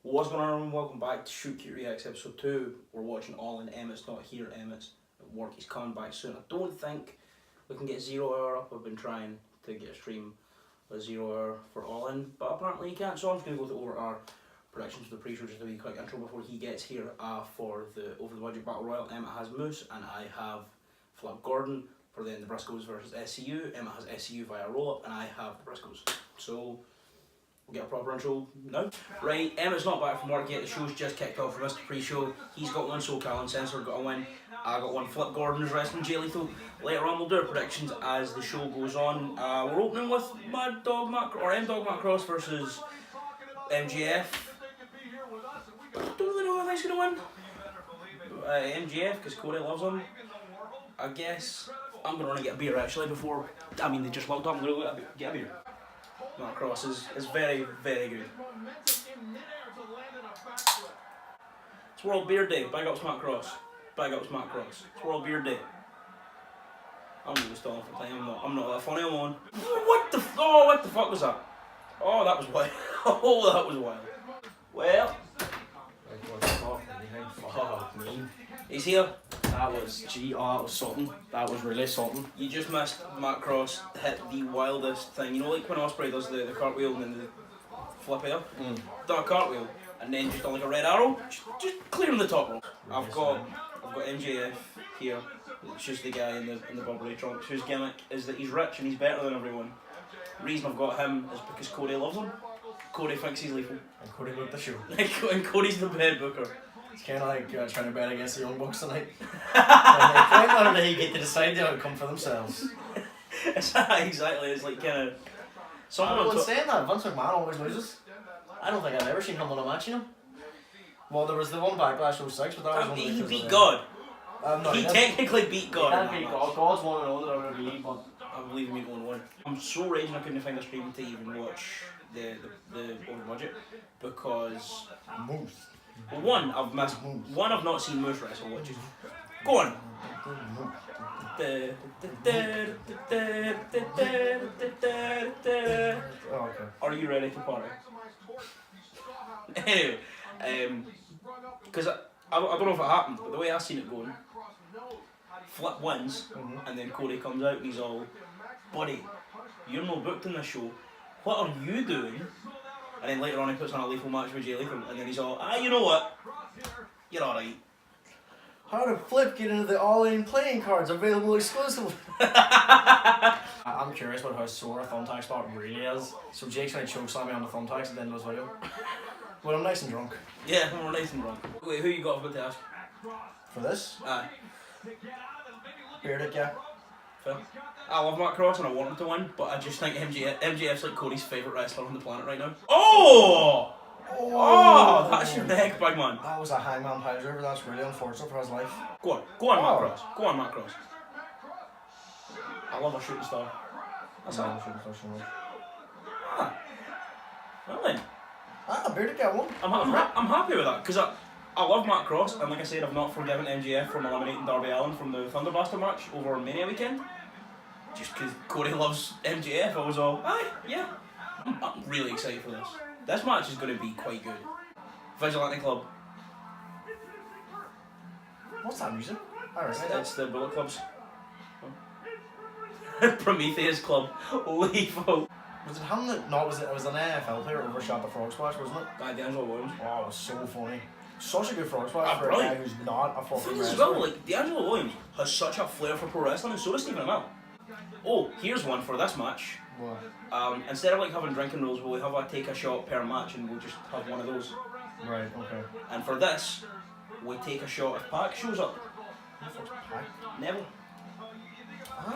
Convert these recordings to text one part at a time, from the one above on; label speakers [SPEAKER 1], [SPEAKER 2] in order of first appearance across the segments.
[SPEAKER 1] What's going on, everyone? Welcome back to Shoot Cute Reacts episode 2. We're watching All In. Emmett's not here. Emmett's at work. He's coming back soon. I don't think we can get 0 hour up. I've been trying to get a stream with 0 hour for All In, but apparently you can't. So I'm just going to go over our predictions for the pre-show, just a wee quick intro before he gets here for the Over the Budget Battle Royal. Emmett has Moose and I have Flip Gordon. For then the Briscoes versus SCU. Emmett has SCU via roll-up and I have the Briscoes. So we'll get a proper intro now. Right, Emmett's not back from work yet. The show's just kicked off for Mr. Pre-show. He's got one, SoCal Uncensored got a win. I got one. Flip Gordon's wrestling Jay Lethal. Later on we'll do our predictions as the show goes on. We're opening with Mad Dog Matt or M Dog Matt Cross versus MJF. Don't really know who I think's gonna win. MJF because Corey loves him. I guess I'm gonna run and get a beer actually before. I mean they just locked up. I'm gonna get a beer. Matt Cross is very, very good. It's World Beer Day. Big ups Matt Cross. Big ups Matt Cross. It's World Beer Day. I'm really stalling for time. I'm not that funny. I'm on. What the fuck was that? Oh, that was wild. Oh, that was wild. Well. Fuck me. He's here.
[SPEAKER 2] That was that was something. That was really something.
[SPEAKER 1] You just missed Matt Cross hit the wildest thing. You know, like when Ospreay does the cartwheel and then the flip up? Done a cartwheel and then just done like a red arrow, just clearing the top rope. I've got MJF here. It's just the guy in the Burberry trunks whose gimmick is that he's rich and he's better than everyone. The reason I've got him is because Cody loves him. Cody thinks he's lethal.
[SPEAKER 2] And Cody booked the show.
[SPEAKER 1] And Cody's the bed booker.
[SPEAKER 2] It's kind of like trying to bet against the Young Bucks tonight. When they get to decide the outcome for themselves.
[SPEAKER 1] Exactly, it's like kind of...
[SPEAKER 2] Someone's saying that Vince McMahon always loses. I don't think I've ever seen him win a match, you know. Well, there was the one Backlash 06, but that was only
[SPEAKER 1] he beat God.
[SPEAKER 2] No,
[SPEAKER 1] he technically beat God.
[SPEAKER 2] He beat God. God's 1-0 that WWE, but
[SPEAKER 1] I believe in me going 1. I'm so raging I couldn't find a stream to even watch the Over Budget because...
[SPEAKER 2] Moose.
[SPEAKER 1] Well, one I've missed. One I've not seen Moose wrestle, which is go on.
[SPEAKER 2] Oh, okay.
[SPEAKER 1] Are you ready to party? Anyway, because I don't know if it happened, but the way I seen it going, Flip wins, and then Cody comes out and he's all, buddy, you're not booked in this show. What are you doing? And then later on he puts on a lethal match with Jay Lethal, and then he's all, you know what? You're alright.
[SPEAKER 2] How did Flip get into the all-in playing cards available exclusively? I'm curious about how sore a thumbtack spot really is. So Jake's going to chokeslam me on the thumbtacks at the end of this video. Well, I'm nice and drunk.
[SPEAKER 1] Yeah, we're nice and drunk. Wait, who you got for to ask?
[SPEAKER 2] For this?
[SPEAKER 1] Aye.
[SPEAKER 2] Bearded, yeah.
[SPEAKER 1] Phil? I love Matt Cross and I want him to win, but I just think MJF's like Cody's favourite wrestler on the planet right now. Oh! Oh, that's your neck, big man.
[SPEAKER 2] That was a hangman pile driver. That's really unfortunate for his life.
[SPEAKER 1] Go on, Matt Cross. Go on, Matt Cross. I love a shooting star. That's
[SPEAKER 2] a shooting star so much.
[SPEAKER 1] Well then.
[SPEAKER 2] Bearded got one.
[SPEAKER 1] I'm happy with that because I love Matt Cross, and like I said, I've not forgiven MJF from eliminating Darby Allin from the Thunderblaster match over Mania weekend. Just because Cody loves MJF, I was all, yeah. I'm really excited for this. This match is going to be quite good. Vigilante Club.
[SPEAKER 2] What's that music?
[SPEAKER 1] It's the Bullet Clubs. Prometheus Club. Lethal.
[SPEAKER 2] Was it him that? No, it was an NFL player overshot the frog splash, wasn't it?
[SPEAKER 1] D'Angelo Williams.
[SPEAKER 2] Oh, it was so funny. Such a good frog splash for a guy who's not a fucking wrestler.
[SPEAKER 1] Well, like, D'Angelo Williams has such a flair for pro wrestling, and so does Stephen Amell. Oh, here's one for this match.
[SPEAKER 2] What?
[SPEAKER 1] Instead of like having drinking rules, we'll have a take a shot per match, and we'll just have one of those.
[SPEAKER 2] Right. Okay.
[SPEAKER 1] And for this, we take a shot if Pac shows up.
[SPEAKER 2] Who the fuck's Pac?
[SPEAKER 1] Neville.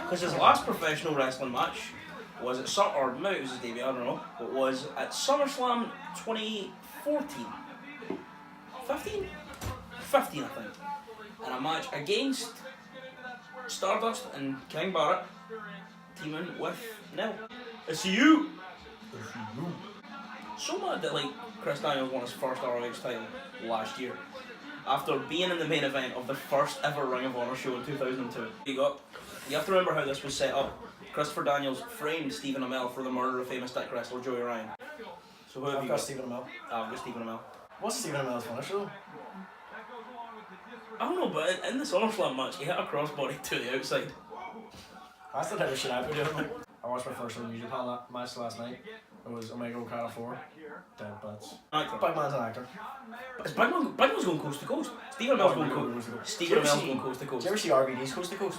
[SPEAKER 1] Because his last professional wrestling match was at or maybe it was his debut, I don't know, but was at SummerSlam 2014. 15? 15, I think. And a match against Stardust and King Barrett, teaming with Neville. It's you! So mad that like Chris Daniels won his first ROH title last year after being in the main event of the first ever Ring of Honor show in 2002. You have to remember how this was set up. Christopher Daniels framed Stephen Amell for the murder of famous stick wrestler Joey Ryan. So who have you got?
[SPEAKER 2] Stephen Amell.
[SPEAKER 1] I've got Stephen Amell.
[SPEAKER 2] What's Stephen Amell's finish though?
[SPEAKER 1] I don't know, but in the SummerSlam match, he hit a crossbody to the outside.
[SPEAKER 2] That's the type of shit I'd be doing. Like, I watched my first ever New Japan match last night. It was Omega Okada 4. Dead butts.
[SPEAKER 1] Actor.
[SPEAKER 2] Big man's an actor.
[SPEAKER 1] Is Big Man's going coast to coast. Stephen Amell's going coast to coast. Stephen Amell's going coast to
[SPEAKER 2] Did
[SPEAKER 1] coast.
[SPEAKER 2] you ever see RVD's Coast to Coast?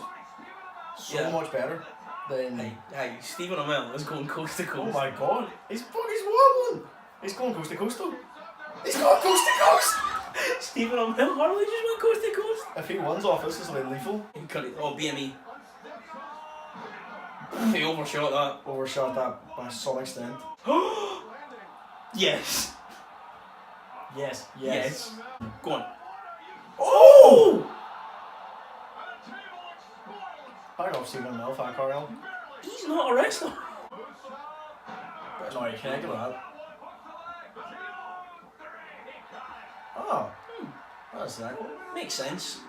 [SPEAKER 2] So much better than...
[SPEAKER 1] Hey, Stephen Amell is going coast to coast.
[SPEAKER 2] Oh my god. He's wobbling. He's going coast to coast though. He's going coast to coast!
[SPEAKER 1] Stephen Amell hardly just went coast to coast.
[SPEAKER 2] If he wins off this, this will be lethal.
[SPEAKER 1] He cut it. Oh, BME. He overshot that.
[SPEAKER 2] Overshot that by some extent.
[SPEAKER 1] Yes.
[SPEAKER 2] Yes.
[SPEAKER 1] Go on. Oh!
[SPEAKER 2] Back off Stephen Amell, fat Carl.
[SPEAKER 1] He's not a wrestler.
[SPEAKER 2] No, you can't do that. Oh. That's that.
[SPEAKER 1] Makes sense.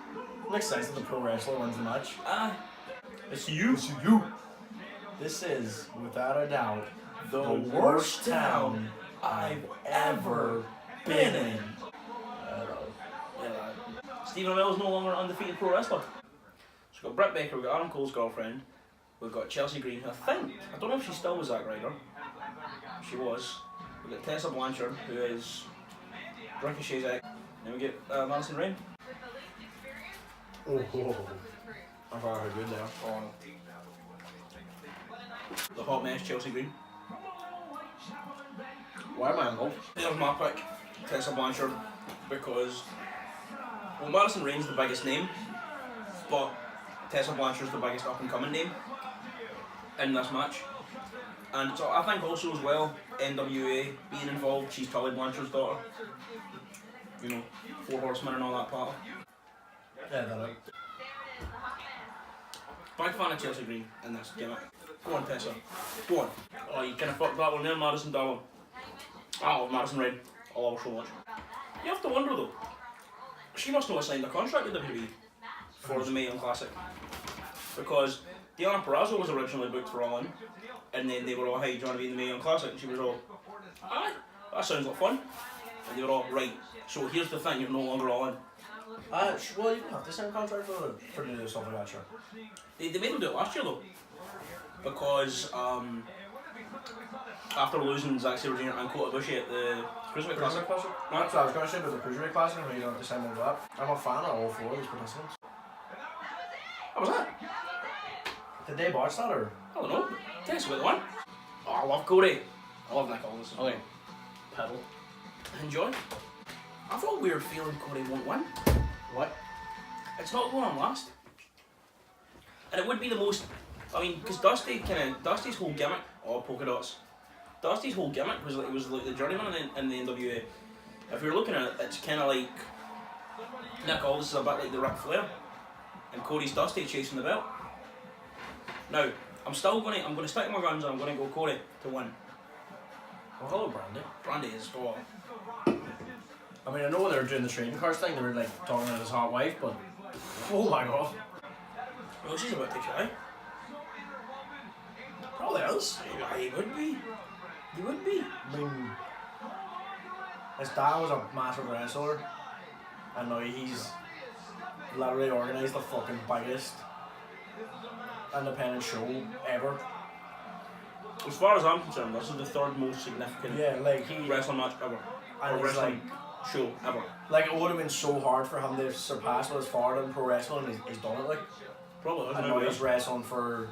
[SPEAKER 2] Makes sense that the pro wrestler wins the match.
[SPEAKER 1] It's you.
[SPEAKER 2] It's you. This is, without a doubt, the worst town I've ever been in.
[SPEAKER 1] Stephen Amell is no longer an undefeated pro wrestler. So we've got Britt Baker, we've got Adam Cole's girlfriend, we've got Chelsea Green, who I don't know if she's still with Zack Ryder. She was. We've got Tessa Blanchard, who is Ricochet's ex. Then we get Madison Rayne.
[SPEAKER 2] Oh. I thought I heard good there.
[SPEAKER 1] Oh. The hot mess, Chelsea Green.
[SPEAKER 2] Why am I involved?
[SPEAKER 1] There's my pick, Tessa Blanchard, because Madison Rayne's the biggest name, but Tessa Blanchard's the biggest up and coming name in this match. And so I think also as well, NWA being involved, she's Tully Blanchard's daughter. You know, 4 Horsemen and all that part.
[SPEAKER 2] Yeah, that right.
[SPEAKER 1] Big fan of Chelsea Green in this gimmick. Go on, Tessa. Go on. Oh, you kind of fucked that one there, Madison Dallin. I love Madison Rayne. I love her so much. You have to wonder though, she must not have signed a contract with WWE for the Mae Young Classic. Because Deonna Purrazzo was originally booked for All In, and then they were all, hey, do you want to be in the Mae Young Classic? And she was all, aye, that sounds like fun. And they were all, right, so here's the thing, you're no longer All In.
[SPEAKER 2] Well, you don't have to sign a contract for doing stuff like that, sure.
[SPEAKER 1] They made them do it last year though, because after losing Zack Sabre Jr. and Kota Ibushi at the Cruiserweight Classic.
[SPEAKER 2] That's what I was going to say about the Cruiserweight Classic, but you don't have to sign one of that. I'm a fan of all 4 of these participants.
[SPEAKER 1] How was that?
[SPEAKER 2] Did they watch that or?
[SPEAKER 1] I don't know. Tess with the one. Oh, I love Cody. I love Nick Aldis.
[SPEAKER 2] Okay. Pedal.
[SPEAKER 1] Enjoy. I've got a weird feeling Cody won't win.
[SPEAKER 2] What?
[SPEAKER 1] It's not going on last. And it would be the most, I mean, because Dusty's whole gimmick, polka dots. Dusty's whole gimmick was like the journeyman in the NWA. If you're looking at it, it's kind of like Nick Aldis is a bit like the Ric Flair, and Cody's Dusty chasing the belt. Now, I'm going to stick to my guns and I'm going to go Cody to win.
[SPEAKER 2] Well, hello, Brandy.
[SPEAKER 1] Brandy is, oh,
[SPEAKER 2] I mean, I know they were doing the trading cards thing, they were like talking about his hot wife, but oh my god.
[SPEAKER 1] well, she's about to try.
[SPEAKER 2] Probably is.
[SPEAKER 1] Yeah, he would be. He would be.
[SPEAKER 2] I mean, his dad was a massive wrestler, and now he's literally organised the fucking biggest independent show ever.
[SPEAKER 1] As far as I'm concerned, this is the 3rd most significant wrestling match ever.
[SPEAKER 2] And
[SPEAKER 1] or wrestling show ever.
[SPEAKER 2] Like, it would have been so hard for him to surpass what is far in pro wrestling, and he's done it, like.
[SPEAKER 1] Probably.
[SPEAKER 2] And now he's wrestling for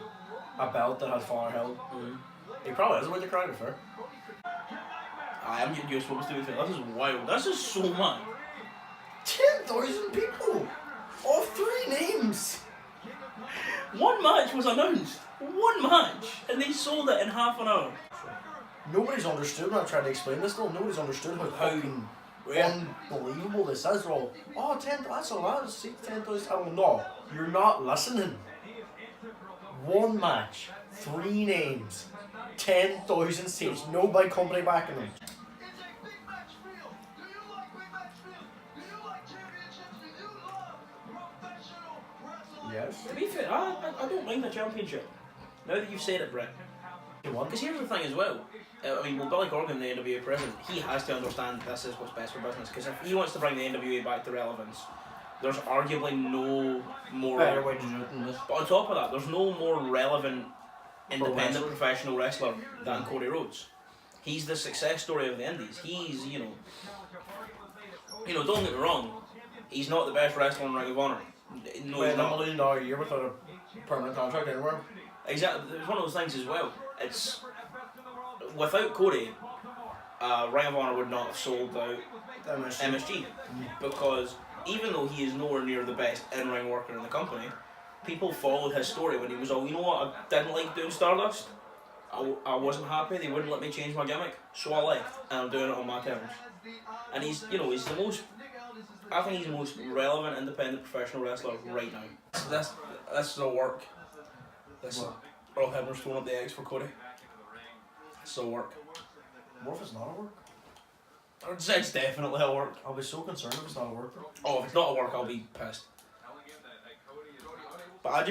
[SPEAKER 2] a belt that has far held.
[SPEAKER 1] Mm-hmm.
[SPEAKER 2] He probably is with the crowd, to be fair.
[SPEAKER 1] I am getting used to what to be fair. This is wild. This is so mad.
[SPEAKER 2] 10,000 people! All 3 names!
[SPEAKER 1] One match was announced. One match. And they sold it in half an hour.
[SPEAKER 2] Nobody's understood when I tried to explain this though. Nobody's understood how fucking unbelievable this is. They're all, oh, 10, that's a lot. 10,000. I don't know. You're not listening. One match, 3 names, 10,000 seats, no big company backing them. Yes.
[SPEAKER 1] To be fair, I don't mind the championship. Now that you've said it, Brett.
[SPEAKER 2] You want?
[SPEAKER 1] Because here's the thing as well. I mean, well, Billy Corgan, the NWA president, he has to understand this is what's best for business. Because if he wants to bring the NWA back to relevance, there's arguably no more
[SPEAKER 2] better way to do it than this.
[SPEAKER 1] But on top of that, there's no more relevant independent professional wrestler than Cody Rhodes. He's the success story of the Indies. He's, you know, don't get me wrong, he's not the best wrestler in Ring of Honor. No, he's not.
[SPEAKER 2] $1 million a year without a permanent contract anywhere.
[SPEAKER 1] Exactly. It's one of those things as well. It's without Cody, Ring of Honor would not have sold out MSG because even though he is nowhere near the best in-ring worker in the company, people followed his story when he was all, you know what, I didn't like doing Stardust. I wasn't happy, they wouldn't let me change my gimmick, so I left, and I'm doing it on my terms. And he's the most, I think he's the most relevant independent professional wrestler right now. This is a work. Earl Hebner's throwing up the eggs for Cody. This is a work.
[SPEAKER 2] What if it's not a work?
[SPEAKER 1] It's definitely a work.
[SPEAKER 2] I'll be so concerned if it's not a work.
[SPEAKER 1] Oh, if it's not a work, I'll be pissed. But I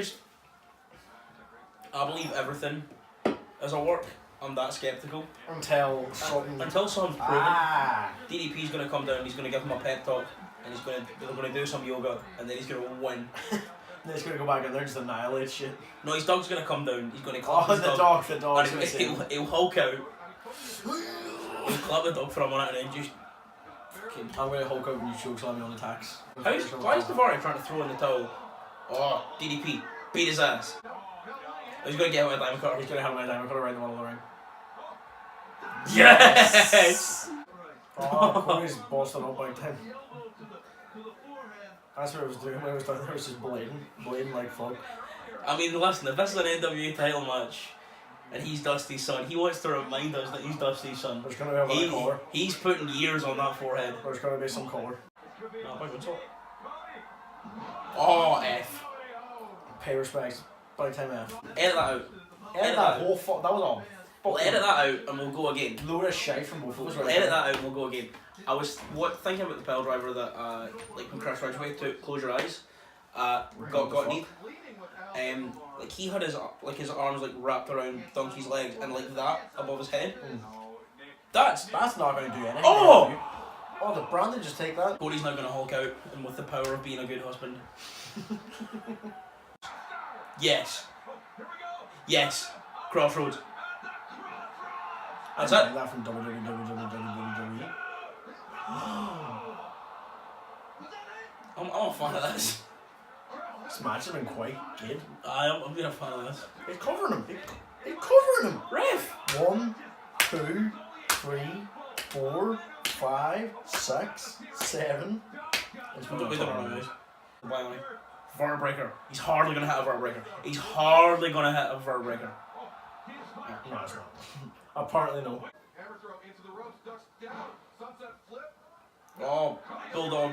[SPEAKER 1] believe everything is a work. I'm that skeptical. Until something's proven. DDP's going to come down, he's going to give him a pep talk, and they're going to do some yoga, and then he's going to win.
[SPEAKER 2] Then he's going to go back in there and just annihilate shit.
[SPEAKER 1] No, his dog's going to come down, he's going to clap his dog.
[SPEAKER 2] The dog.
[SPEAKER 1] He'll hulk out. He'll clap the dog for a minute and then just...
[SPEAKER 2] I'm going to hulk out when you chokeslam me on the tax.
[SPEAKER 1] Why is Daivari trying to throw in the towel? Oh, DDP, beat his ass. He's going to get him with a diamond cutter.
[SPEAKER 2] He's going to have my diamond cutter right in the middle of the ring.
[SPEAKER 1] Yes!
[SPEAKER 2] Oh, Cody's busting up big time. That's what I was doing when I was down there, I was just bleeding like fuck.
[SPEAKER 1] I mean, listen, if this is an NWA title match and he's Dusty's son, he wants to remind us that he's Dusty's son.
[SPEAKER 2] There's going to be a colour.
[SPEAKER 1] He's putting years on that forehead.
[SPEAKER 2] There's going to be some colour.
[SPEAKER 1] Oh, F.
[SPEAKER 2] Pay respects. Big time F.
[SPEAKER 1] Edit that out.
[SPEAKER 2] Edit that whole fuck. That was all.
[SPEAKER 1] We'll edit that out and we'll go again.
[SPEAKER 2] Load of shite from both of us right
[SPEAKER 1] Edit that out and we'll go again. I was thinking about the pile driver that like when Chris Ridgway took Close Your Eyes, got kneed. Like he had his arms like wrapped around Donkey's legs and like that above his head. That's
[SPEAKER 2] not going to do anything.
[SPEAKER 1] Oh!
[SPEAKER 2] Oh, did Brandon just take that?
[SPEAKER 1] Cody's now going to Hulk out and with the power of being a good husband. Yes. Yes. Crossroads. That's it.
[SPEAKER 2] That from WWE.
[SPEAKER 1] I'm a fan of this.
[SPEAKER 2] This match has been quite good.
[SPEAKER 1] I'm being a fan of this.
[SPEAKER 2] He's covering him. He's covering him.
[SPEAKER 1] Ref!
[SPEAKER 2] 1, 2, 3, 4, 5, 6, 7.
[SPEAKER 1] We don't know this. Vertebreaker. He's hardly going to hit a vertebreaker. He's hardly going to hit a vertebreaker.
[SPEAKER 2] No, it's not. Apparently no.
[SPEAKER 1] Oh, Bulldog.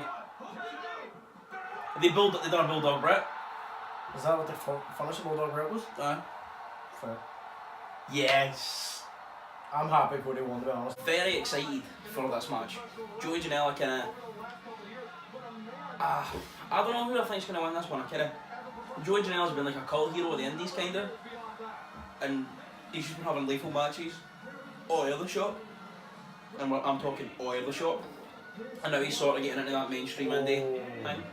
[SPEAKER 1] They done a Bulldog Brett.
[SPEAKER 2] Is that what the finish of Bulldog Brett was? Fair.
[SPEAKER 1] Yes.
[SPEAKER 2] I'm happy Cody won, to be honest.
[SPEAKER 1] Very excited for this match. Joey Janela kind of... I don't know who I think's going to win this one. Joey Janela's been like a cult hero of the Indies, kind of. And he's just been having lethal matches. Oil the shop. And I'm talking oil the shop. And now he's sort of getting into that mainstream indie thing.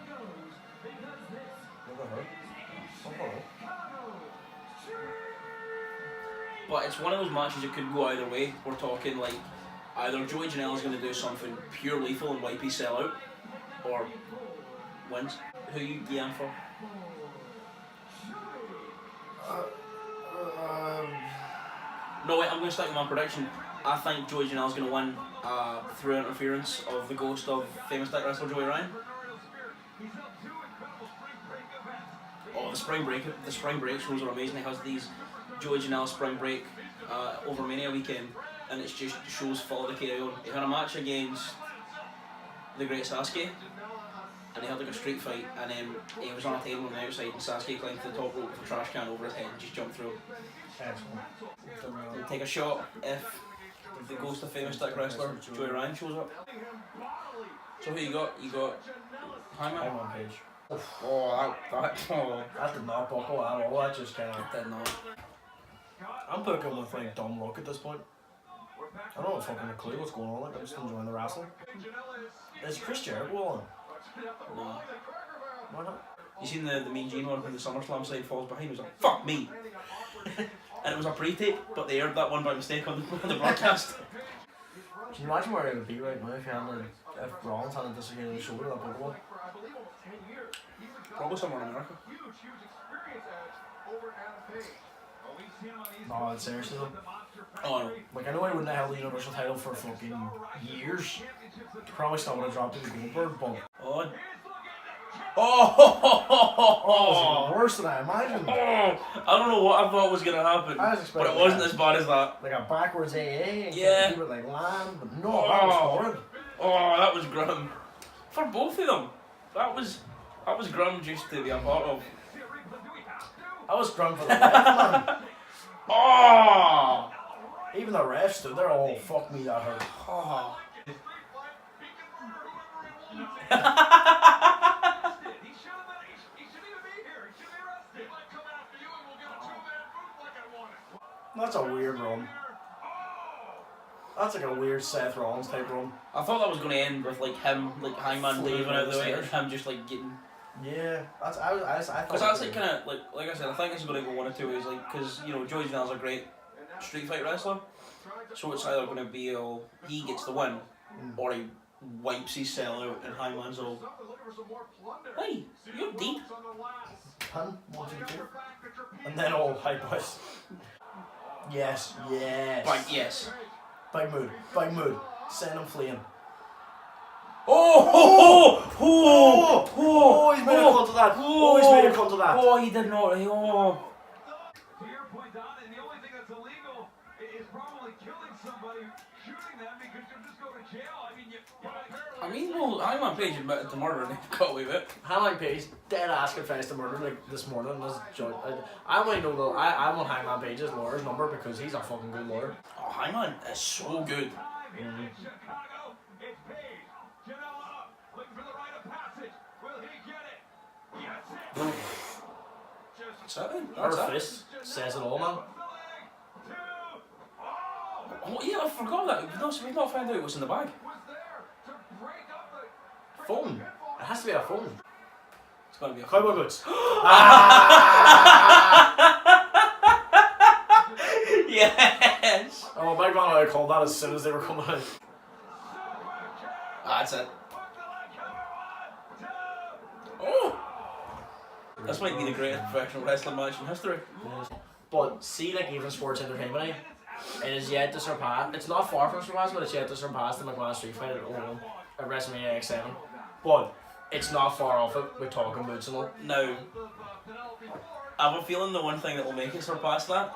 [SPEAKER 1] But it's one of those matches that could go either way. We're talking like either Joey Janela's going to do something pure lethal and wipe his cell out, or wins. Who you going for? No wait, I'm going to stick with my prediction. I think Joey Janela's going to win through interference of the ghost of famous tech wrestler Joey Ryan. Oh, the spring break shows are amazing. He has these Joey Janela spring break over Mania weekend, and it's just shows full of the carry on. He had a match against the Great Sasuke, and he had like a street fight, and then he was on a table on the outside, and Sasuke climbed to the top rope with a trash can over his head and just jumped through. We'll take a shot if the ghost of famous tech wrestler Joey Ryan shows up. So who you got? You got Hangman
[SPEAKER 2] Page.
[SPEAKER 1] Oh,
[SPEAKER 2] That did not buckle at all. That just kind of
[SPEAKER 1] did not.
[SPEAKER 2] I'm booking with like dumb luck at this point. I don't have fucking a clue what's going on. Like, I'm just enjoying the wrestling. Is Chris Jericho on?
[SPEAKER 1] No.
[SPEAKER 2] Why not?
[SPEAKER 1] You seen the Mean Gene one when the SummerSlam side falls behind? He was like, fuck me! And it was a pre-tape, but they aired that one by mistake on the broadcast.
[SPEAKER 2] Can you imagine where it would be right now if if Rollins hadn't dislocated his shoulder that big one?
[SPEAKER 1] Probably somewhere in America.
[SPEAKER 2] No, seriously though.
[SPEAKER 1] Oh, I know.
[SPEAKER 2] Like, I know he wouldn't have held the Universal title for fucking years. Probably still would have dropped it to Goldberg, but...
[SPEAKER 1] Oh!
[SPEAKER 2] Oh, it was worse than I imagined.
[SPEAKER 1] Oh, I don't know what I thought was going to happen, but it wasn't as bad as that.
[SPEAKER 2] Like a backwards AA and
[SPEAKER 1] yeah.
[SPEAKER 2] keep it like land, but no, that was horrid.
[SPEAKER 1] Oh, that was grim. For both of them. That was grim just to be a part of.
[SPEAKER 2] That was grim for the ref, man.
[SPEAKER 1] Oh!
[SPEAKER 2] Even the refs stood there, oh, fuck me, that hurt.
[SPEAKER 1] Oh.
[SPEAKER 2] That's a weird run. That's like a weird Seth Rollins type run.
[SPEAKER 1] I thought that was going to end with like him, like Hangman leaving out the way and him just like getting.
[SPEAKER 2] Yeah, I thought.
[SPEAKER 1] Because that's like kind of like I said, I think this is going to go one of two ways. Like, because you know Joey Janela's a great street fight wrestler, so it's either going to be he gets the win, or he wipes his cell out and Hangman's all. Hey, you're deep.
[SPEAKER 2] Pun, 1, 2, 3. And then all hype us. Yes.
[SPEAKER 1] Yes.
[SPEAKER 2] Big mood. Send him fleeing.
[SPEAKER 1] Oh,
[SPEAKER 2] he's made a cunt of that. Oh, he's made a cunt of that.
[SPEAKER 1] Oh, he did not. Oh.
[SPEAKER 3] To your point, Don, and the only thing that's illegal is probably killing somebody, shooting them because you'll just go to jail.
[SPEAKER 1] I mean, well, Hangman Page admitted to murder and he got away with it.
[SPEAKER 2] Hangman Page dead ass confessed to murder like this morning. I want to know though. I want Hangman Page's lawyer's number because he's a fucking good lawyer.
[SPEAKER 1] Oh, Hangman is so good.
[SPEAKER 2] Her fist says it all, man.
[SPEAKER 1] Oh, yeah, I forgot that. No, so we've not found out what's in the bag.
[SPEAKER 2] Phone. It has to be a phone.
[SPEAKER 1] It's gotta be a
[SPEAKER 2] Cowboy boots.
[SPEAKER 1] Yes!
[SPEAKER 2] Oh, my man, I called that as soon as they were coming out.
[SPEAKER 1] That's it. Oh! This might be the greatest professional wrestling match in history.
[SPEAKER 2] But see, like even sports entertainment, it is yet to surpass. It's not far from surpassing, but it's yet to surpass the McMahon Street Fight at WrestleMania X7. But it's not far off it with talking boots and all.
[SPEAKER 1] Now, I have a feeling the one thing that will make it surpass that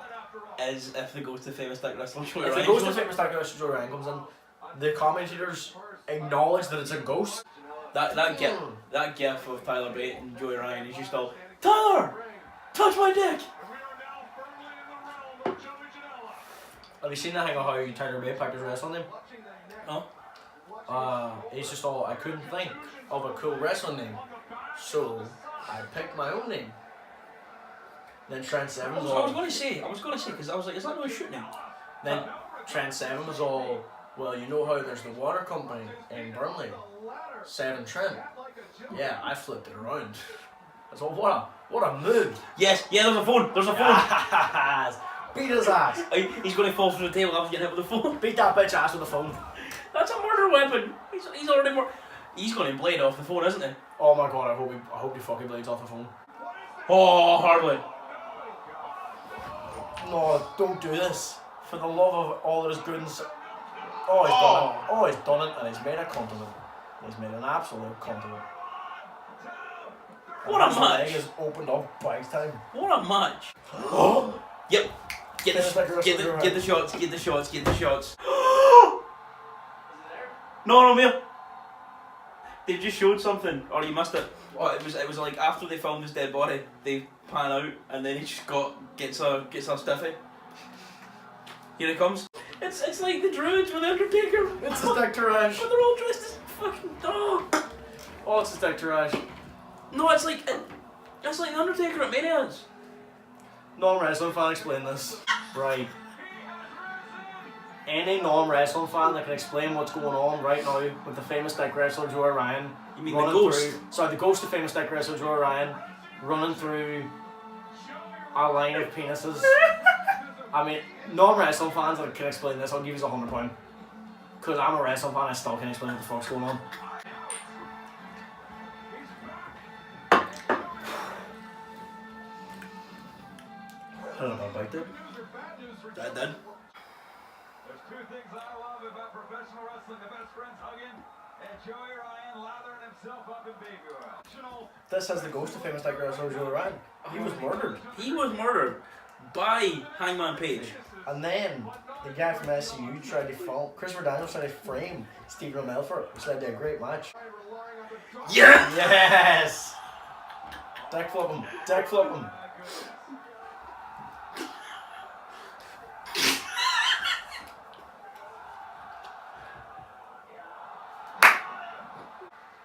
[SPEAKER 1] is if they go to Famous Dick Wrestling Show.
[SPEAKER 2] If it goes to Famous Dick Wrestling Show, Ryan comes in, the commentators acknowledge that it's a ghost.
[SPEAKER 1] That gif of Tyler Bate and Joey Ryan is just all, Tyler! Touch my dick!
[SPEAKER 2] Have you seen that thing of how Tyler Bate picked his wrestling name?
[SPEAKER 1] No.
[SPEAKER 2] He's just all, I couldn't think of a cool wrestling name, so I picked my own name. Then Trent Seven was all...
[SPEAKER 1] I was going to say, because I was like, is that no shooting name?
[SPEAKER 2] Then Trent Seven was all, well, you know how there's the water company in Burnley? Seven Trent. Yeah, I flipped it around. I thought, what a move.
[SPEAKER 1] Yes, yeah, there's a phone.
[SPEAKER 2] Yes. Beat his ass.
[SPEAKER 1] He's going to fall through the table after getting hit with the phone.
[SPEAKER 2] Beat that bitch ass with the phone.
[SPEAKER 1] That's a murder weapon. He's already He's going to blade off the phone, isn't he?
[SPEAKER 2] Oh my god, I hope he fucking blades off the phone.
[SPEAKER 1] Oh, hardly.
[SPEAKER 2] No, don't do this. For the love of all that is good and oh, he's done it. Oh, he's done it, and he's made a cunt of it. He's made an absolute cunt of it.
[SPEAKER 1] What a match!
[SPEAKER 2] His leg is opened up big time.
[SPEAKER 1] What a match! Yep. Get the shots. No, Mia. They just showed something, or you missed it. Oh, it was like after they filmed his dead body, they pan out, and then he just gets a stiffy. Here it comes. It's like the Druids with Undertaker.
[SPEAKER 2] It's his Dick Taraj.
[SPEAKER 1] But they're all dressed as fucking dog.
[SPEAKER 2] Oh, it's his Dick Taraj.
[SPEAKER 1] No, it's like the Undertaker at Mania's.
[SPEAKER 2] Non-wrestling fan, explain this. Right. any non-wrestling fan that can explain what's going on right now with the famous dick wrestler Joey Ryan.
[SPEAKER 1] You mean the ghost?
[SPEAKER 2] Sorry, the ghost of famous dick wrestler Joey Ryan running through a line of penises. I mean, non-wrestling fans that can explain this, I'll give you £100. Because I'm a wrestling fan, I still can't explain what the fuck's going on. I don't know about that.
[SPEAKER 1] That did.
[SPEAKER 3] There's two things I love about professional wrestling: the best friends hugging, and Joey Ryan lathering himself up in baby oil.
[SPEAKER 2] This has the ghost of famous dick wrestler Joey Ryan. He was murdered.
[SPEAKER 1] He was murdered by Hangman Page.
[SPEAKER 2] And then the guy from SCU tried to film, Christopher Daniels tried to frame Stephen O'Mell for it, which led to a great match.
[SPEAKER 1] Yeah!
[SPEAKER 2] Yes! Deck flip him, deck flip him.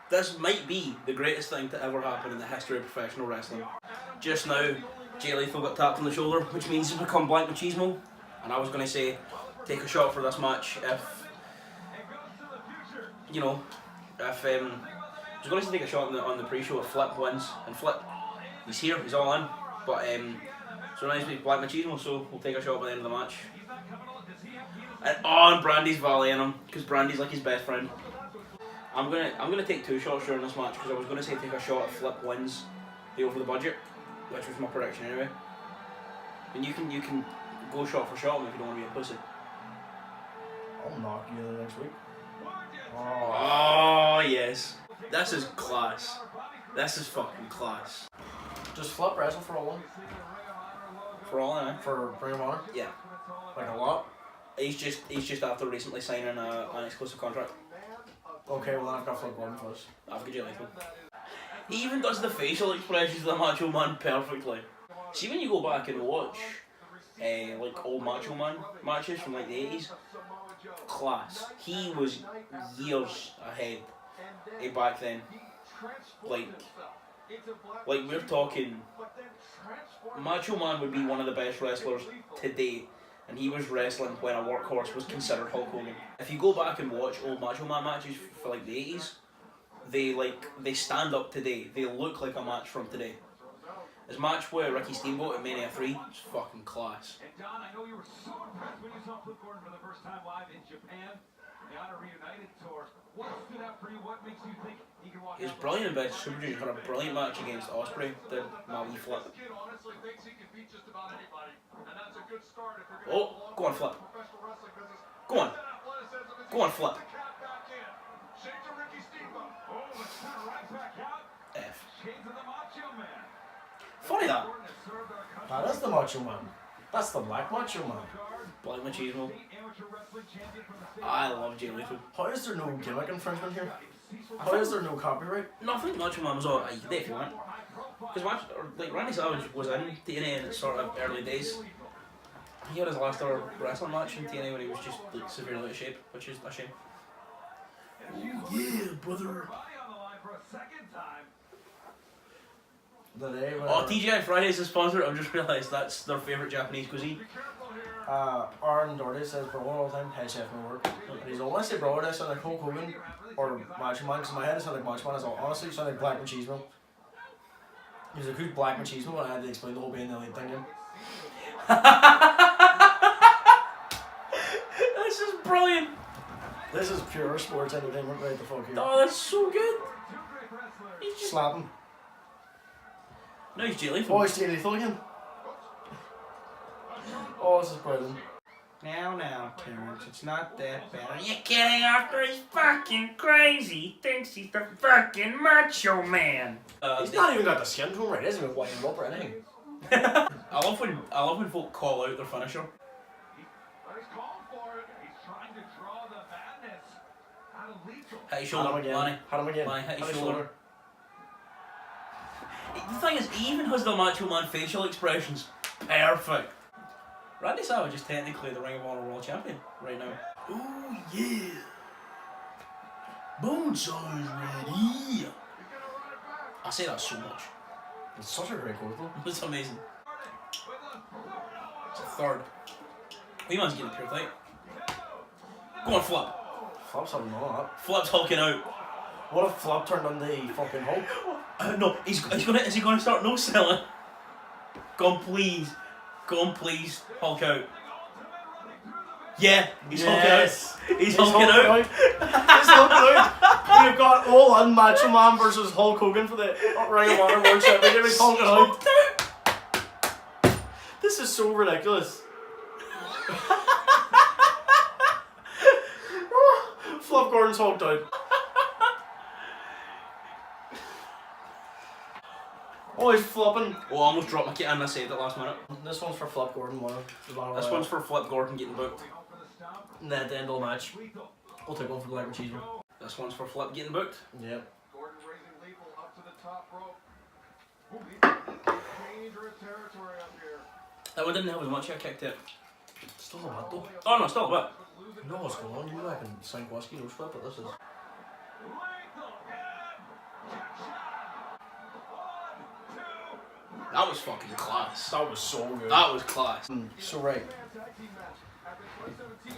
[SPEAKER 1] This might be the greatest thing to ever happen in the history of professional wrestling. Just now, Jay Lethal got tapped on the shoulder, which means he's become Black Machismo. And I was going to say, take a shot for this match if, you know, if, I was going to say take a shot on the pre-show if Flip wins. And Flip, he's here, he's all in. But, so nice to be Black Machismo, so we'll take a shot by the end of the match. And Brandy's volleying him, because Brandy's like his best friend. I'm gonna take 2 shots during this match because I was gonna say take a shot if Flip wins the over the budget, which was my prediction anyway. And you can go shot for shot if you don't want to be a pussy.
[SPEAKER 2] I'll knock you the next week.
[SPEAKER 1] Oh yes, this is class. This is fucking class.
[SPEAKER 2] Just Flip wrestle for all one?
[SPEAKER 1] For all in it.
[SPEAKER 2] For Ring of Honor?
[SPEAKER 1] Yeah.
[SPEAKER 2] Like a lot?
[SPEAKER 1] He's just after recently signing an exclusive contract.
[SPEAKER 2] Okay, well then I've got Flip one first.
[SPEAKER 1] I've got you like him. He even does the facial expressions of the Macho Man perfectly. See when you go back and watch like old Macho Man matches from like the 80s, class. He was years ahead back then. Like we're talking, Macho Man would be one of the best wrestlers today. And he was wrestling when a workhorse was considered Hulk Hogan. If you go back and watch old Macho Man matches for like the 80s, they stand up today. They look like a match from today. His match with Ricky Steamboat at Mania 3 is fucking class.
[SPEAKER 3] And Don, I know you were so impressed when you saw Flip Gordon for the first time live in Japan, the Honor Reunited tour. What stood out for you? What makes you think he can walk?
[SPEAKER 1] He was brilliant in Best Super Junior. Had a brilliant match against Ospreay. Did my wee Flip.
[SPEAKER 3] Honestly thinks he can beat just about anybody, and that's a good start if you're
[SPEAKER 1] Oh, go on Flip. Go on. Go on Flip. F. Funny that.
[SPEAKER 2] That is the Macho Man. That's the Black Macho Man.
[SPEAKER 1] Black Machismo. I love Jay Lethal.
[SPEAKER 2] How is there no gimmick infringement here? How is there no copyright?
[SPEAKER 1] No, I think Macho Man was all right if you want. Because like Randy Savage was in TNA in its sort of early days. He had his last ever wrestling match in TNA when he was just like severely out of shape, which is a shame. Oh yeah, brother. Oh, TGI Fridays is a sponsor. I've just realised that's their favourite Japanese cuisine.
[SPEAKER 2] Aaron Doherty says bro all the time, head chef no work. And he's all, when I say bro, I sound like Hulk Hogan or Macho Man, because in my head it sounded like Macho Man. Honestly, it sounded like Black Machismo. He was like, who's Black Machismo? And I had to explain the whole being the elite thing to him.
[SPEAKER 1] This is brilliant.
[SPEAKER 2] This is pure sports entertainment right the fuck here.
[SPEAKER 1] Oh, that's so good. He's just...
[SPEAKER 2] Slap him.
[SPEAKER 1] No, he's Jay Lethal.
[SPEAKER 2] Oh, he's Jay Lethal again. Oh, this is brilliant.
[SPEAKER 1] Now, Terrence, it's not that bad. Are you kidding? After he's fucking crazy, he thinks he's the fucking Macho Man.
[SPEAKER 2] He's not even got the skin to him right. He hasn't even whitened him up or anything.
[SPEAKER 1] I love when folk call out their finisher.
[SPEAKER 3] He's calling for it. He's trying to draw the madness out of Lethal.
[SPEAKER 1] Hit his shoulder, Lanny.
[SPEAKER 2] Hit him again.
[SPEAKER 1] Lanny, hit his shoulder. The thing is, he even has the Macho Man facial expressions. Perfect. Randy Savage is technically the Ring of Honor World Champion right now. Oh yeah. Bonesaw's ready. I say that so much.
[SPEAKER 2] It's such a great quote though.
[SPEAKER 1] It's amazing. It's a third. We man's getting pure tight. Go on, Flip.
[SPEAKER 2] Flip's having none of that.
[SPEAKER 1] Flip's hulking out.
[SPEAKER 2] What if Flip turned on the fucking Hulk?
[SPEAKER 1] No, is he gonna start no selling? Go on, please. Go on, please. Hulk out. Yeah, he's hulking out. He's hulking out.
[SPEAKER 2] He's hulking out. We've got all in Macho Man versus Hulk Hogan for the Ring of Honor World Championship. He's hulking out. This is so ridiculous. Flip Gordon's hulked out. Oh, he's flipping.
[SPEAKER 1] Oh, I almost dropped my kit and I saved it last minute.
[SPEAKER 2] This one's for Flip Gordon, one.
[SPEAKER 1] This one's for Flip Gordon getting booked.
[SPEAKER 2] And then at the end of the match, we'll take one for Black Machismo.
[SPEAKER 1] This one's for Flip getting booked.
[SPEAKER 2] Yep.
[SPEAKER 3] Gordon raising lethal up to the top rope. Dangerous territory up here.
[SPEAKER 1] That one didn't have as much. I kicked it.
[SPEAKER 2] Still a bit though.
[SPEAKER 1] Oh no, still a bit.
[SPEAKER 2] You know what's going on? You reckon Sink Whiskey knows flip, but this is.
[SPEAKER 1] That was fucking class.
[SPEAKER 2] That was so good.
[SPEAKER 1] That was class.
[SPEAKER 2] So right.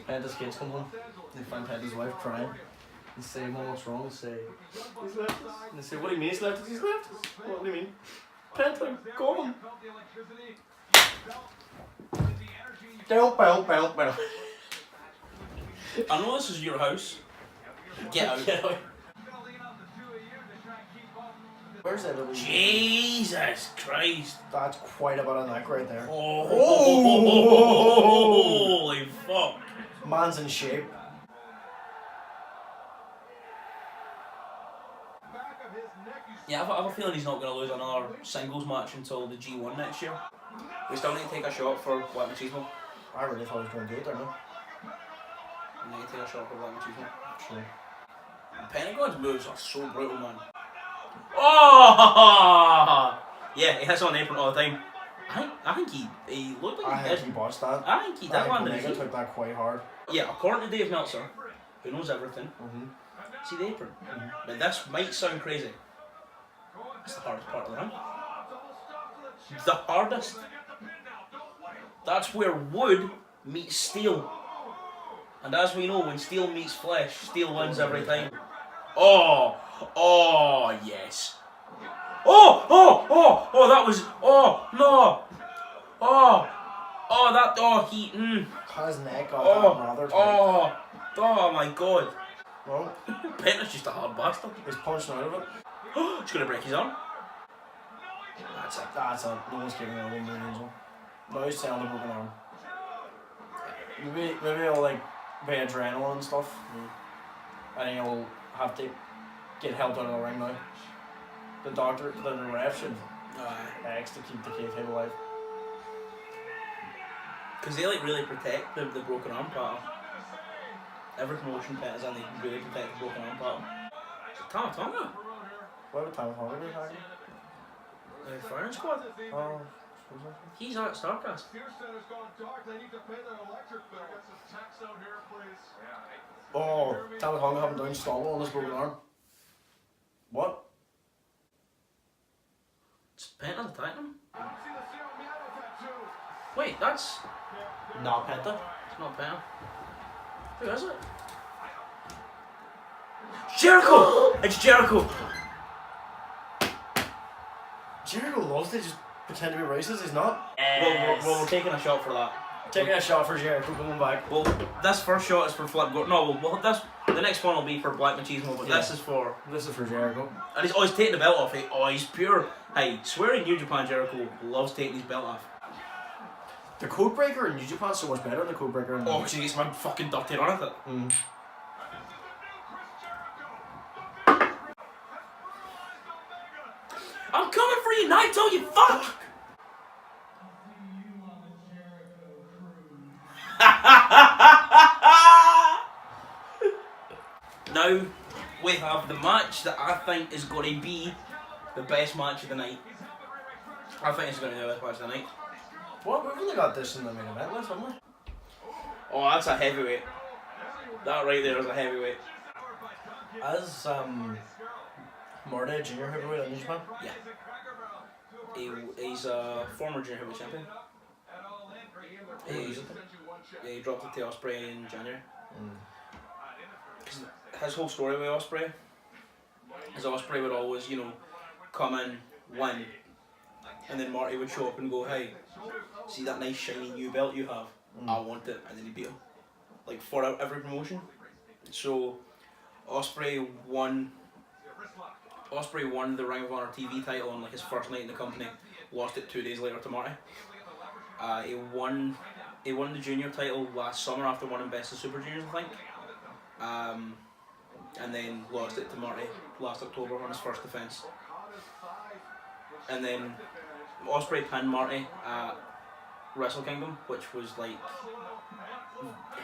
[SPEAKER 2] Penta's kids come home. They find Penta's wife crying. And say, Mom, what's wrong? And say, he's left us. And they say, what do you mean he's left us? He's left us. What do you mean? Penta, go on. Bow.
[SPEAKER 1] I know this is your house. Get out.
[SPEAKER 2] Get out. Where's that little...
[SPEAKER 1] Jesus Christ.
[SPEAKER 2] That's quite a bit of neck right there.
[SPEAKER 1] Oh. Holy fuck.
[SPEAKER 2] Man's in shape.
[SPEAKER 1] Yeah, I have a feeling he's not going to lose another singles match until the G1 next year. We still need to take a shot for Black Machismo.
[SPEAKER 2] I really thought he was going to do it there, no?
[SPEAKER 1] We need to take a shot for Black Machismo.
[SPEAKER 2] True.
[SPEAKER 1] Pentagon's moves are so brutal, man. Oh! Yeah, he hits on the apron all the time. I think he looked like he did.
[SPEAKER 2] He botched that.
[SPEAKER 1] I think he did land in his
[SPEAKER 2] Omega took that quite hard.
[SPEAKER 1] Yeah, according to Dave Meltzer, who knows everything, see the apron. But this might sound crazy. It's the hardest part of the ring. The hardest. That's where wood meets steel. And as we know, when steel meets flesh, steel wins every time. Oh, yes. That was, he,
[SPEAKER 2] Cut his neck off rather tight.
[SPEAKER 1] Oh my god.
[SPEAKER 2] Well,
[SPEAKER 1] Penta's just a hard bastard.
[SPEAKER 2] he's punching out of it.
[SPEAKER 1] He's gonna break his arm.
[SPEAKER 2] That's it. No one's kicking out of him, Angel. No, he's selling the broken arm. Maybe he'll like be adrenaline and stuff. I think he'll have to get helped out of the ring now. The ref should X to keep the kayfabe alive.
[SPEAKER 1] Because they like really protect the broken arm part. Every promotion Penta's in, they really protect the broken arm part. Tonga.
[SPEAKER 2] What about Tom Holliday talking?
[SPEAKER 1] The firing squad.
[SPEAKER 2] Oh,
[SPEAKER 1] He's at Starcast.
[SPEAKER 2] oh, Talbot Honga having down Stallman on his broken arm. What?
[SPEAKER 1] It's Penta's attacking him. Wait, that's
[SPEAKER 2] Not Penta.
[SPEAKER 1] it's not Penta. Who is it? Jericho! It's Jericho!
[SPEAKER 2] Jericho loves to just pretend to be racist. He's not.
[SPEAKER 1] Well, we're taking a shot for that.
[SPEAKER 2] Taking a shot for Jericho coming back.
[SPEAKER 1] Well, this first shot is for Flip Gordon. No, the next one will be for Black Machismo, but this is for...
[SPEAKER 2] This is for Jericho.
[SPEAKER 1] And he's taking the belt off. He's pure... Hey, swearing New Japan Jericho loves taking his belt off.
[SPEAKER 2] The code breaker in New Japan's so much better than the code breaker in...
[SPEAKER 1] Oh, because he gets my fucking dirty run at it. I'm coming for you, Naito, you fuck! Now, we have the match that I think is going to be the best match of the night. I think it's going to be the best match of the night.
[SPEAKER 2] What? We've only got this in the main event list, haven't we?
[SPEAKER 1] Oh, that's a heavyweight. That right there is a heavyweight.
[SPEAKER 2] As Murday a junior heavyweight in New Japan?
[SPEAKER 1] Yeah. He's a former junior heavyweight champion. He dropped it to Ospreay in January. his whole story with Ospreay is Ospreay would always, you know, come in, win, and then Marty would show up and go, hey, see that nice shiny new belt you have? I want it, and then he'd beat him, like for every promotion. So Ospreay won the Ring of Honor TV title on like his first night in the company, lost it 2 days later to Marty. He won the junior title last summer after winning Best of Super Juniors, I think. And then lost it to Marty last October on his first defence. And then Ospreay pinned Marty at Wrestle Kingdom, which was like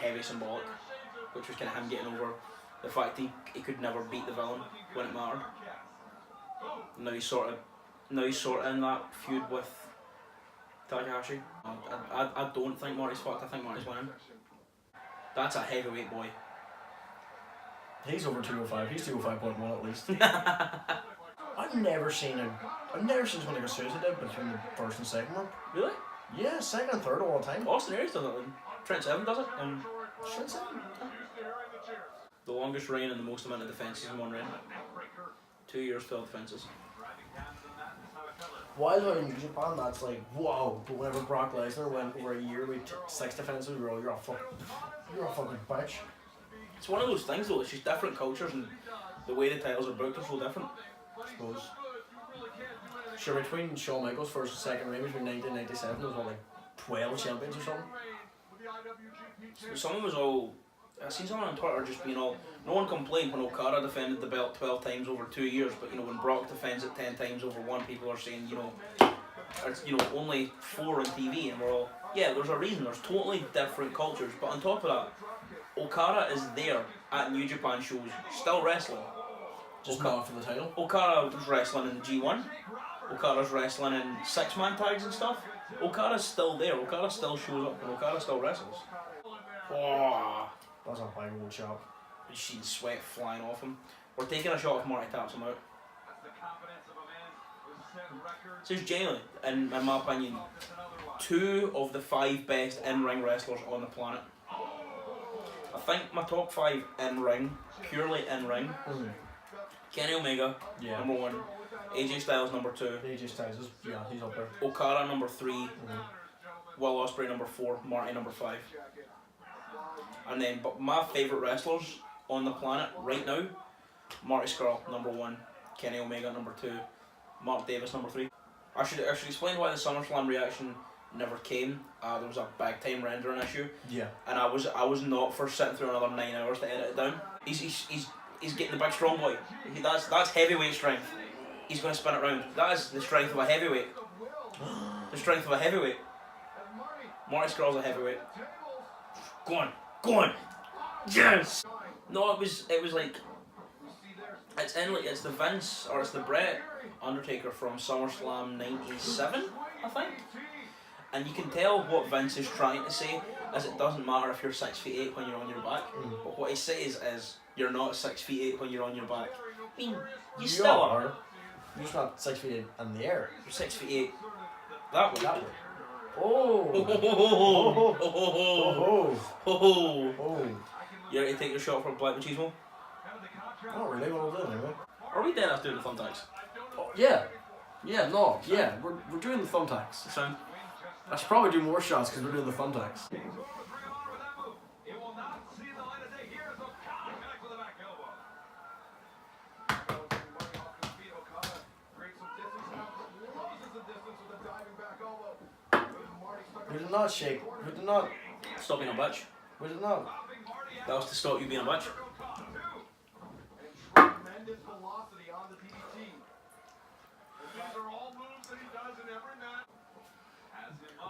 [SPEAKER 1] heavy symbolic, which was kind of him getting over the fact he could never beat the villain when it mattered. Now he's sort of in that feud with Takahashi. I don't think Marty's fucked. I think Marty's winning. That's a heavyweight boy.
[SPEAKER 2] He's over 205. He's 205.1 at least. I've never seen someone like a suicide did between the first and second round.
[SPEAKER 1] Really?
[SPEAKER 2] Yeah, second and third all the time.
[SPEAKER 1] Austin Aries does it. And Trent Seven does it. And
[SPEAKER 2] Trent Seven?
[SPEAKER 1] The longest reign and the most amount of defences in one reign. 2 years, 12 defences.
[SPEAKER 2] Wild out in New Japan, that's like, whoa. But whenever Brock Lesnar went over a year with 6 defences, we were all, you're a fucking bitch.
[SPEAKER 1] It's one of those things though, it's just different cultures and the way the titles are booked are so different.
[SPEAKER 2] I suppose. Sure, between Shawn Michaels' first and second reign between 1997, there was like 12 champions or something.
[SPEAKER 1] Some of us all, I seen someone on Twitter just being all, no one complained when Okada defended the belt 12 times over 2 years, but you know when Brock defends it 10 times over one, people are saying, you know, it's, you know, only 4 on TV, and we're all, yeah, there's a reason, there's totally different cultures, but on top of that, Okada is there at New Japan shows, still wrestling.
[SPEAKER 2] Just not for the title.
[SPEAKER 1] Okada was wrestling in the G1. Okada's wrestling in 6-man tags and stuff. Okada's still there. Okada still shows up and Okada still wrestles. Oh,
[SPEAKER 2] that's a big old shot.
[SPEAKER 1] You see sweat flying off him. We're taking a shot if Marty taps him out. So it's genuinely, in my opinion, 2 of the 5 best in-ring wrestlers on the planet. I think my top 5 in-ring, purely in-ring, Kenny Omega, number 1, AJ Styles number 2,
[SPEAKER 2] AJ Styles is, yeah, he's up there.
[SPEAKER 1] Okada number 3, Will Ospreay number 4, Marty number 5. And then, but my favourite wrestlers on the planet right now, Marty Scurll number 1, Kenny Omega number 2, Mark Davis number 3. I should explain why the SummerSlam reaction never came. There was a big time rendering issue.
[SPEAKER 2] Yeah. And
[SPEAKER 1] I was not for sitting through another 9 hours to edit it down. He's getting the big strong boy. That's heavyweight strength. He's going to spin it round. That is the strength of a heavyweight. The strength of a heavyweight. Marty Scurll's a heavyweight. Go on. Yes. No, it was like it's the Vince or it's the Bret Undertaker from SummerSlam '97, I think. And you can tell what Vince is trying to say is it doesn't matter if you're 6'8" when you're on your back. But what he says is you're not 6'8" when you're on your back. I mean, you still are.
[SPEAKER 2] You're just not 6 feet in the air.
[SPEAKER 1] You're 6'8". That way.
[SPEAKER 2] Oh.
[SPEAKER 1] You ready to take your shot for Black Machismo?
[SPEAKER 2] Not really, what we'll do anyway.
[SPEAKER 1] Are we dead after doing the thumbtacks?
[SPEAKER 2] Oh, yeah. We're doing the thumbtacks.
[SPEAKER 1] Sound?
[SPEAKER 2] I should probably do more shots because we're doing the thumbtacks. We did not shake. We did not
[SPEAKER 1] stop being a bitch.
[SPEAKER 2] We did not.
[SPEAKER 1] That was to stop you being a bitch.
[SPEAKER 3] Tremendous velocity on the PDT. These are all moves that he does in every match.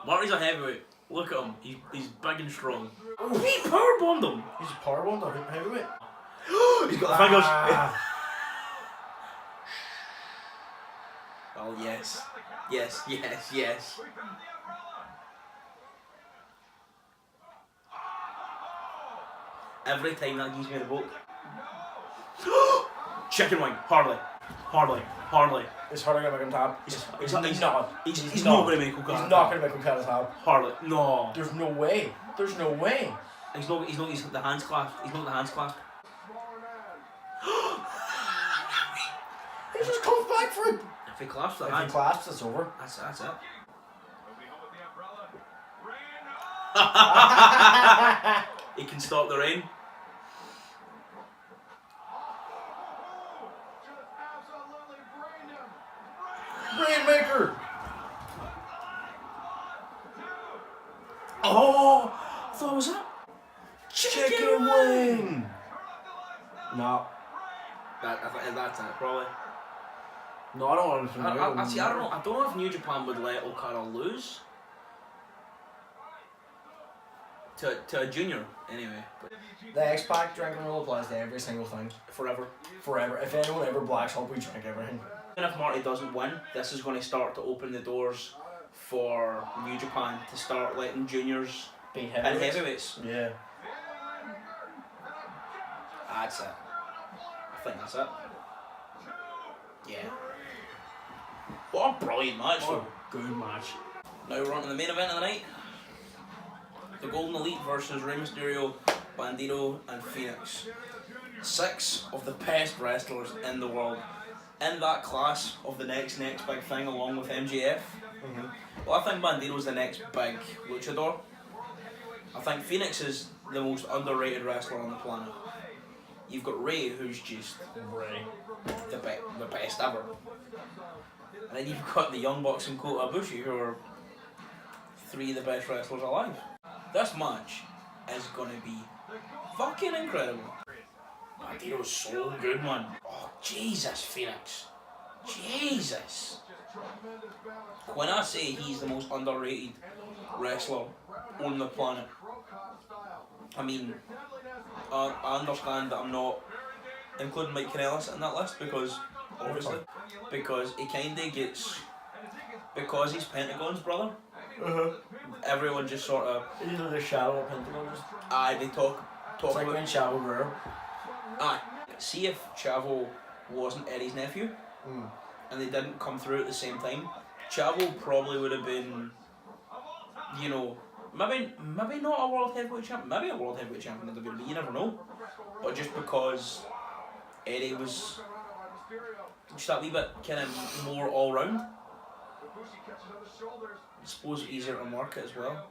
[SPEAKER 1] Marty's a heavyweight. Look at him. He's big and strong. He powerbombed him.
[SPEAKER 2] He's a powerbombed or heavyweight.
[SPEAKER 1] He's got the fingers. Oh yes. Yes. Every time that gives me the book. Chicken wing. Hardly.
[SPEAKER 2] Is Harley gonna make him tap?
[SPEAKER 1] He's not going to make Okada.
[SPEAKER 2] He's not gonna make Okada tap.
[SPEAKER 1] Hardly. No.
[SPEAKER 2] There's no way.
[SPEAKER 1] He's not the hands clasped. He's not the hands clasped.
[SPEAKER 2] for it.
[SPEAKER 1] If he clasps the
[SPEAKER 2] If he
[SPEAKER 1] hand,
[SPEAKER 2] clasps, it's over.
[SPEAKER 1] that's it.
[SPEAKER 3] Nobody home with the umbrella. Rain.
[SPEAKER 1] He can stop the rain.
[SPEAKER 3] Just absolutely brained him.
[SPEAKER 2] Rainmaker.
[SPEAKER 1] Oh, I thought it was that.
[SPEAKER 2] Chicken wing. No.
[SPEAKER 1] I think that's it, probably.
[SPEAKER 2] No, I don't want to.
[SPEAKER 1] I don't know. I don't know if New Japan would let Okada lose to a junior anyway. But
[SPEAKER 2] The X-Pac drinking rule applies to every single thing.
[SPEAKER 1] forever.
[SPEAKER 2] Forever. If anyone ever blacks up, we drink everything.
[SPEAKER 1] Even if Marty doesn't win, this is going to start to open the doors for New Japan to start letting juniors
[SPEAKER 2] Be
[SPEAKER 1] and
[SPEAKER 2] heavyweights.
[SPEAKER 1] heavyweights.
[SPEAKER 2] Yeah.
[SPEAKER 1] That's it. I think that's it. Yeah. What a brilliant match.
[SPEAKER 2] What a good match.
[SPEAKER 1] Now we're on to the main event of the night. The Golden Elite versus Rey Mysterio, Bandito and Phoenix. 6 of the best wrestlers in the world. In that class of the next big thing along with MJF. Well, I think Bandito's the next big luchador. I think Phoenix is the most underrated wrestler on the planet. You've got Rey, who's just
[SPEAKER 2] Ray.
[SPEAKER 1] the best ever. And then you've got the Young Bucks and Kota Ibushi, who are 3 of the best wrestlers alive. This match is going to be fucking incredible. Bandito's so good, man. Oh, Jesus, Phoenix. Jesus. When I say he's the most underrated wrestler on the planet, I mean, I understand that I'm not including Mike Kanellis in that list because, obviously, because he kinda gets, because he's Pentagon's brother, everyone just sort of,
[SPEAKER 2] He's the shadow of Pentagon.
[SPEAKER 1] they talk
[SPEAKER 2] It's like
[SPEAKER 1] about,
[SPEAKER 2] when Chavo Guerrero.
[SPEAKER 1] see if Chavo wasn't Eddie's nephew, and they didn't come through at the same time, Chavo probably would have been, you know, maybe not a world heavyweight champion, maybe a world heavyweight champion in the WWE, you never know. But just because Eddie was just that wee bit kind of more all round, I suppose easier to market as well.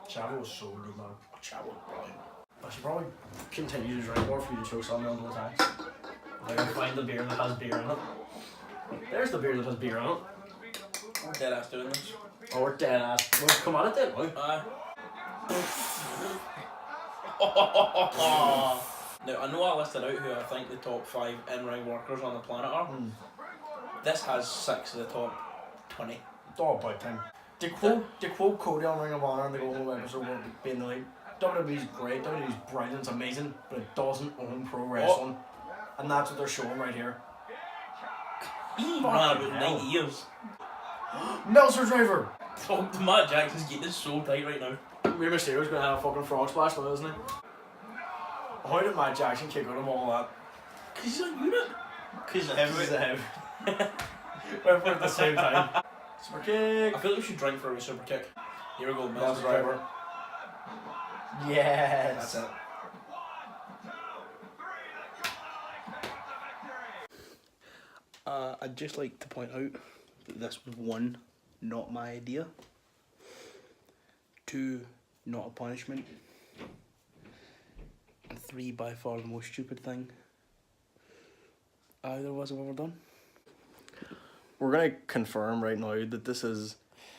[SPEAKER 2] Chavo was so good, man.
[SPEAKER 1] Chavo, brilliant.
[SPEAKER 2] I should probably continue to drink more for you to choke something on the attacks. If I can find the beer that has beer in it. There's the beer that has beer in it.
[SPEAKER 1] We're dead ass doing this.
[SPEAKER 2] Oh, we're dead ass. We'll come at it then, boy.
[SPEAKER 1] Now, I know I listed out who I think the top 5 in-ring workers on the planet are. This has 6 of the top 20.
[SPEAKER 2] Oh, about time. To quote Cody on Ring of Honor in the Golden episode won't be in the league. WWE's great, WWE's brilliant, it's amazing, but it doesn't own pro wrestling. And that's what they're showing right here.
[SPEAKER 1] He ran about 90 years.
[SPEAKER 2] Meltzer driver!
[SPEAKER 1] Oh, Matt Jackson's getting this so tight right now.
[SPEAKER 2] Rey Mysterio's gonna have a fucking frog splash now, isn't he? How did Matt Jackson kick out of all that?
[SPEAKER 1] Because he's a unit. Because he's a heavy.
[SPEAKER 2] Went for it at the same time. Super kick!
[SPEAKER 1] I feel like we should drink for a super kick. Here we go,
[SPEAKER 2] Meltzer
[SPEAKER 1] Meltzer
[SPEAKER 2] driver.
[SPEAKER 1] driver.
[SPEAKER 2] Yes!
[SPEAKER 1] That's it. I'd just like to point out that this was 1, not my idea. 2, not a punishment. And 3, by far the most stupid thing either of us have ever done.
[SPEAKER 2] We're gonna confirm right now that this is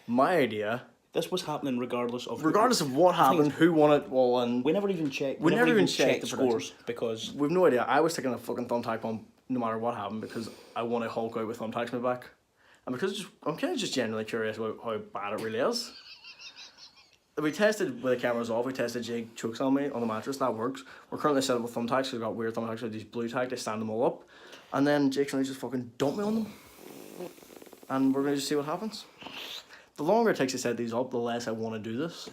[SPEAKER 2] my idea.
[SPEAKER 1] This was happening regardless of
[SPEAKER 2] What happened, who won it, well, and
[SPEAKER 1] we never even checked.
[SPEAKER 2] We never even checked the
[SPEAKER 1] scores because
[SPEAKER 2] we've no idea. I was taking a fucking thumbtack bomb no matter what happened because I want to Hulk out with thumbtacks in my back, and because I'm kind of just genuinely curious about how bad it really is. We tested with the cameras off. We tested Jake chokes on me on the mattress. That works. We're currently set up with thumbtacks. So we've got weird thumbtacks with these blue tack. They stand them all up, and then Jake's gonna just fucking dump me on them, and we're gonna just see what happens. The longer it takes to set these up, the less I want to do this.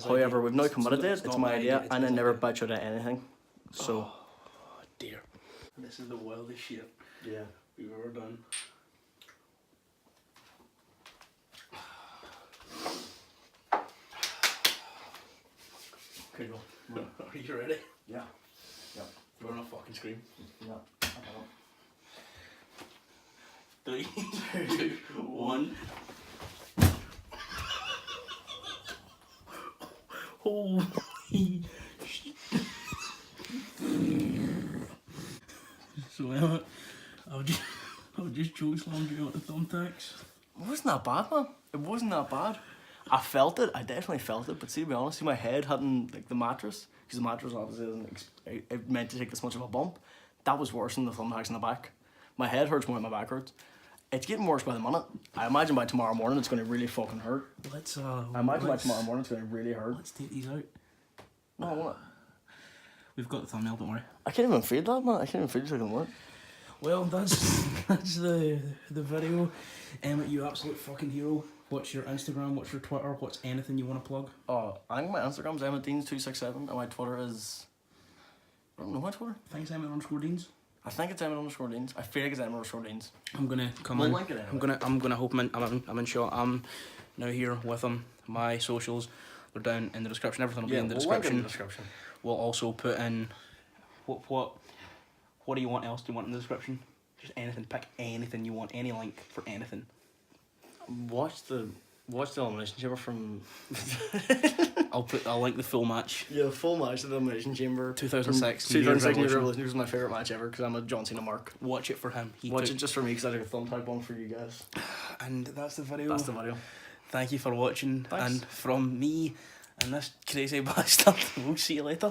[SPEAKER 2] However, we've now committed to it. It's my idea, and I never bitch out at anything. So,
[SPEAKER 1] oh dear, this is the wildest shit we've ever done.
[SPEAKER 2] okay, go.
[SPEAKER 1] Are you ready?
[SPEAKER 2] Yeah.
[SPEAKER 1] You're gonna fucking scream.
[SPEAKER 2] Yeah.
[SPEAKER 1] 3, 2, 1. Holy shit. So Emmett, I've just chokeslammed you out the thumbtacks.
[SPEAKER 2] It wasn't that bad, man. It wasn't that bad. I felt it. I definitely felt it. But see, to be honest, my head hadn't like the mattress, because the mattress obviously it meant to take this much of a bump. That was worse than the thumbtacks in the back. My head hurts more than my back hurts. It's getting worse by the minute. I imagine by tomorrow morning it's going to really fucking hurt.
[SPEAKER 1] Let's
[SPEAKER 2] I imagine by tomorrow morning it's going to really hurt.
[SPEAKER 1] Let's take these out.
[SPEAKER 2] No, I won't.
[SPEAKER 1] We've got the thumbnail, don't worry.
[SPEAKER 2] I can't even feel that, man. I can't even feel it taking work.
[SPEAKER 1] Well, that's the video. Emmett, you absolute fucking hero. What's your Instagram? What's your Twitter? What's anything you want to plug?
[SPEAKER 2] I think my Instagram's EmmettDeans267 and my Twitter is... I don't know my Twitter.
[SPEAKER 1] I think it's Emmett_Deans.
[SPEAKER 2] I think it's Emmett_Deans. I feel like it's Emmett_Deans.
[SPEAKER 1] I'm gonna come
[SPEAKER 2] We'll
[SPEAKER 1] in.
[SPEAKER 2] link it anyway.
[SPEAKER 1] I'm gonna hope I'm in shot. I'm now here with him. My socials, they're down in the description. Everything will be in the
[SPEAKER 2] we'll link it
[SPEAKER 1] description.
[SPEAKER 2] in the description.
[SPEAKER 1] We'll also put in what do you want else? Do you want in the description? Just anything. Pick anything you want. Any link for anything.
[SPEAKER 2] Watch the Elimination Chamber from...
[SPEAKER 1] I'll link the full match.
[SPEAKER 2] Yeah, full match of the Elimination Chamber.
[SPEAKER 1] 2006.
[SPEAKER 2] 2006 New Revolution was my favourite match ever because I'm a John Cena mark.
[SPEAKER 1] Watch it for him.
[SPEAKER 2] Watch it just for me because I did a thumbtack one for you guys.
[SPEAKER 1] And that's the video.
[SPEAKER 2] That's the video.
[SPEAKER 1] Thank you for watching.
[SPEAKER 2] Thanks.
[SPEAKER 1] And from me and this crazy bastard, we'll see you later.